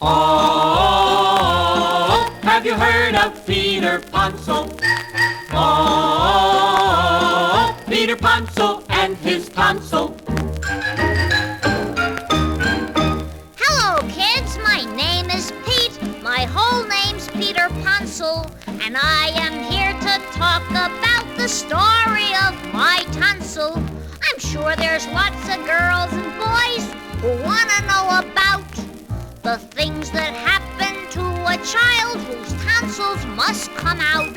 Oh, have you heard of Peter Ponsil? Oh, Peter Ponsil and his tonsil. Hello, kids. My name is Pete. My whole name's Peter Ponsil, and I am here to talk about the story of my tonsil. I'm sure there's lots of girls and boys who want to know about the things that happen to a child whose tonsils must come out.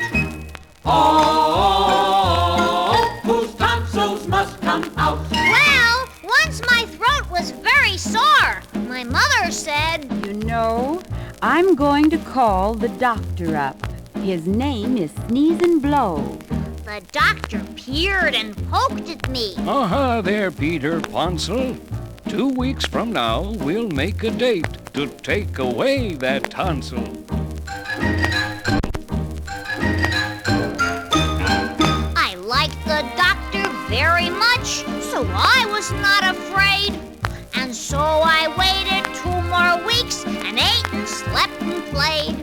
Oh, whose tonsils must come out. Well, once my throat was very sore. My mother said, You know, I'm going to call the doctor up. His name is Sneeze and Blow. The doctor peered and poked at me. Aha there, Peter Ponsil. 2 weeks from now, we'll make a date to take away that tonsil. I liked the doctor very much, so I was not afraid. And so I waited 2 more weeks and ate and slept and played.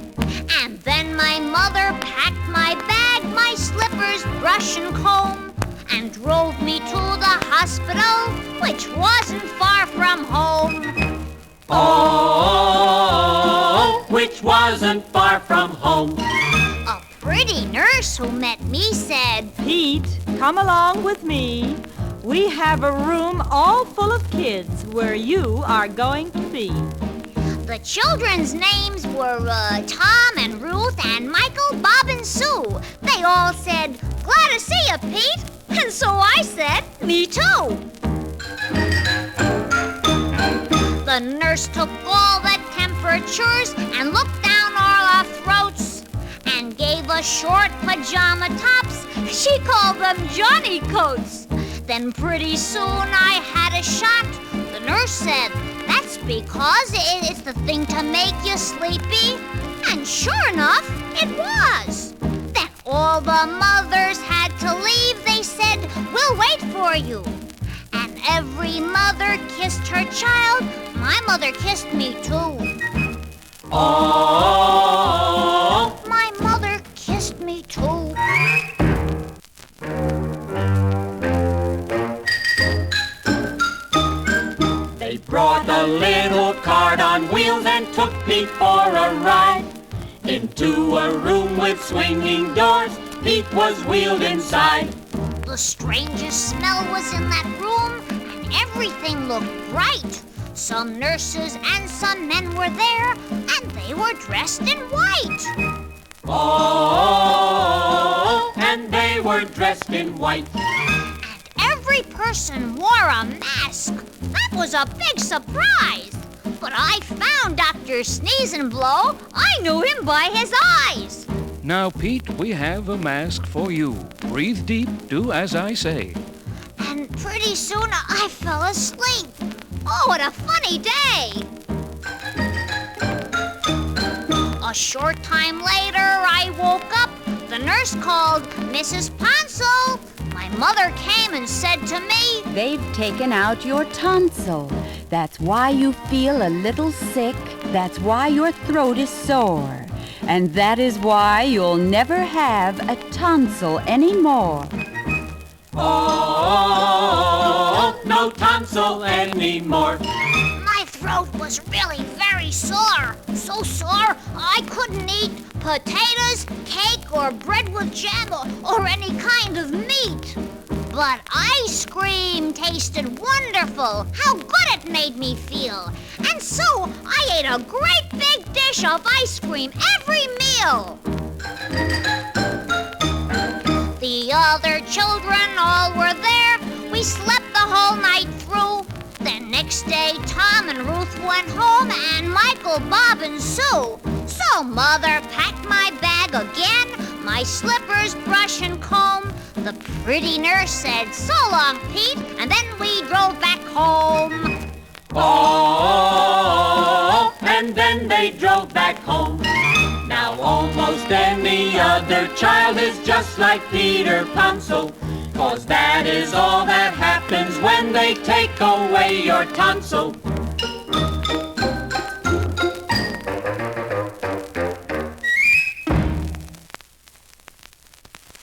And then my mother packed my bag, my slippers, brush and comb, and drove me to the hospital, which wasn't far from home. Oh, which wasn't far from home. A pretty nurse who met me said, Pete, come along with me. We have a room all full of kids where you are going to be. The children's names were Tom and Ruth and Michael, Bob and Sue. They all said, Glad to see you, Pete. And so I said, Me too. The nurse took all the temperatures and looked down all our throats and gave us short pajama tops. She called them Johnny coats. Then pretty soon I had a shot. The nurse said, That's because it's the thing to make you sleepy. And sure enough, it was. Then all the mothers had to leave. They said, We'll wait for you. And every mother kissed her child. My mother kissed me too. Oh, My mother kissed me too. they brought a little cart on wheels and took me for a ride into a room with swinging doors. Pete was wheeled inside. The strangest smell was in that room, and everything looked bright. Some nurses and some men were there, and they were dressed in white. Oh, and they were dressed in white. And every person wore a mask. That was a big surprise. But I found Dr. Sneeze and Blow. I knew him by his eyes. Now, Pete, we have a mask for you. Breathe deep, do as I say. And pretty soon I fell asleep. Oh, what a funny day! A short time later, I woke up. The nurse called Mrs. Ponsil. My mother came and said to me, They've taken out your tonsil. That's why you feel a little sick. That's why your throat is sore. And that is why you'll never have a tonsil anymore. Oh, no tonsil anymore. My throat was really very sore. So sore I couldn't eat potatoes, cake, or bread with jam or any kind of meat. But ice cream tasted wonderful. How good it made me feel. And so I ate a great big dish of ice cream every meal. The other children all were there. We slept the whole night through. Then next day, Tom and Ruth went home, and Michael, Bob, and Sue. So Mother packed my bag again, my slippers, brush, and comb. The pretty nurse said, So long, Pete, and then we drove back home. Oh, and then they drove back home. Now almost any other child is just like Peter Ponsil, 'cause that is all that happens when they take away your tonsil.